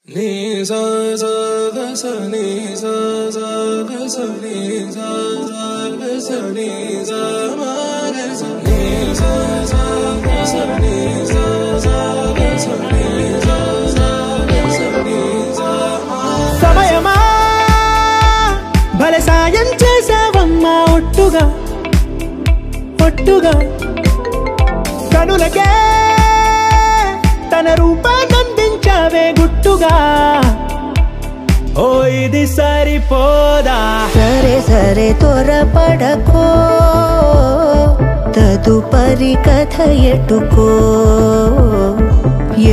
ni sa sa ga sa ni sa sa ga sa ni sa sa ga sa ni sa ma ga sa ni sa sa ga sa ni sa sa ga sa ni sa sa ga sa ni sa ma సమయమా భలే సాయం చేసావమ్మా ఒట్టుగా ఒట్టుగా కనులకే తన రూపాన్నందించావే గుట్టుగా ఓ ఇది సరిపోదా సరే సరే త్వరపడకో తదుపరి కథ ఎటుకో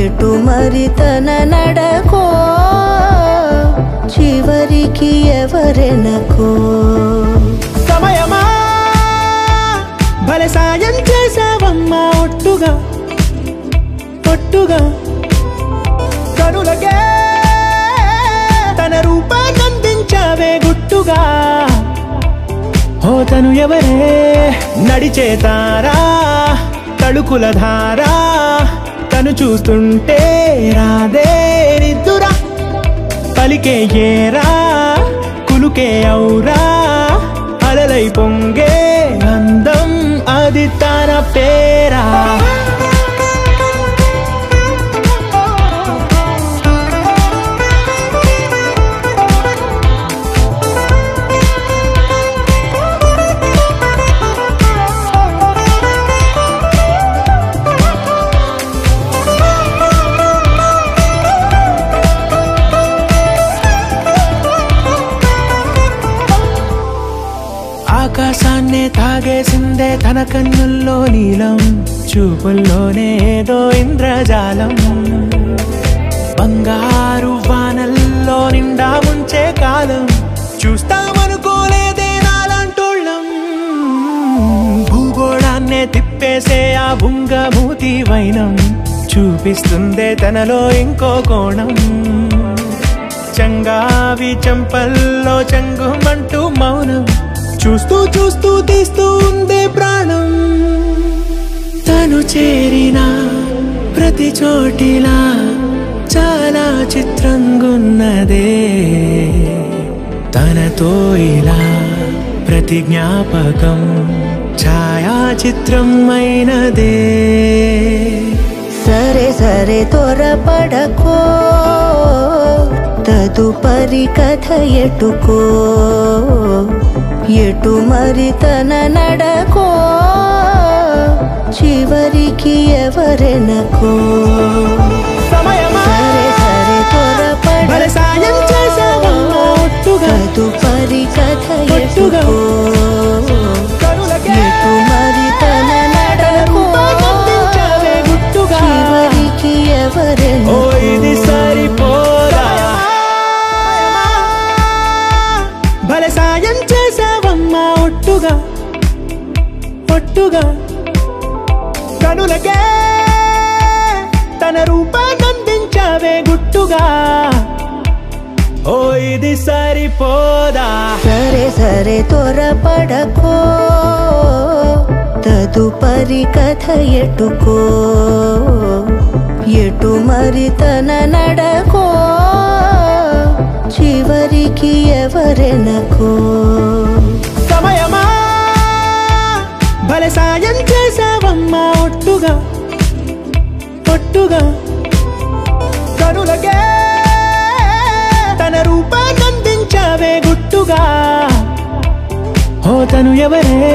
ఎటు మరి తన నడకో చివరికి ఎవరెనకో సమయమా భలే సాయం చేసావమ్మా ఒట్టుగా ఒట్టుగా కనులకే తన రూపాన్నందించావే గుట్టుగా ఓ తను ఎవరే నడిచే తారా తళుకుల ధారా తను చూస్తుంటే రాదే నిద్దురా పలికే ఏరా కులుకే ఔరా అలలై పొంగే అందం అది తన పేరా ఆకాశాన్నే తాగేసిందే తన కన్నుల్లో నీలం చూపుల్లోనే ఏదో ఇంద్రజాలం బంగారు వానల్లో నిండా ముంచే కాలం చూస్తామనుకోలేదే నాలాంటోళ్ళం భూగోళాన్నే తిప్పేసే ఆ బుంగమూతి వైనం చూపిస్తుందే తనలో ఇంకో కోణం చంగావి చంపల్లో చంగుమంటూ మౌనం చూస్తూ చూస్తూ తీస్తూ ఉందే ప్రాణం తను చేరిన ప్రతి చోటిలా చాలా చిత్రంగున్నదే తనతో ఇలా ప్రతి జ్ఞాపకం ఛాయాచిత్రం అయినదే సరే సరే త్వరపడకో తదుపరి కథ ఎటుకో ఎటు మరి తన నడకో చివరికి ఎవరెనకో సమయమా సరే సరే భలే సాయం చేసావమ్మా ఒట్టుగా తదుపరి కథ ఒట్టుగా ఎటుకో కనులకే ఎటు మరి తన నడకో రూపాన్నందించావే గుట్టుగా చివరికి ఓ ఎవరెనకో ఇది సరిపోదా భలే సాయం చేసావమ్మా ఒట్టుగా ఒట్టుగా కనులకే తన రూపాన్నందించావే గుట్టుగా ఓ ఇది సరిపోదా సరే సరే త్వరపడకో తదుపరి కథ ఎటుకో ఎటు మరి తన నడకో చివరికి ఎవరెనకో సమయమా భలే సాయం చేసావమ్మా ఒట్టుగా ఒట్టుగా కనులకే తన రూపాన్నందించావే గుట్టుగా ఓ తను ఎవరే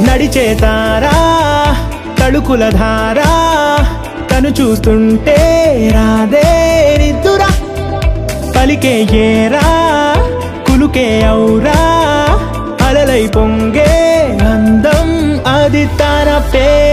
నడిచే తారా తళుకుల ధారా తను చూస్తుంటే రాదే నిద్దురా పలికే ఏరా కులుకే ఔరా అలలై పొంగే అందం అది తన పేరా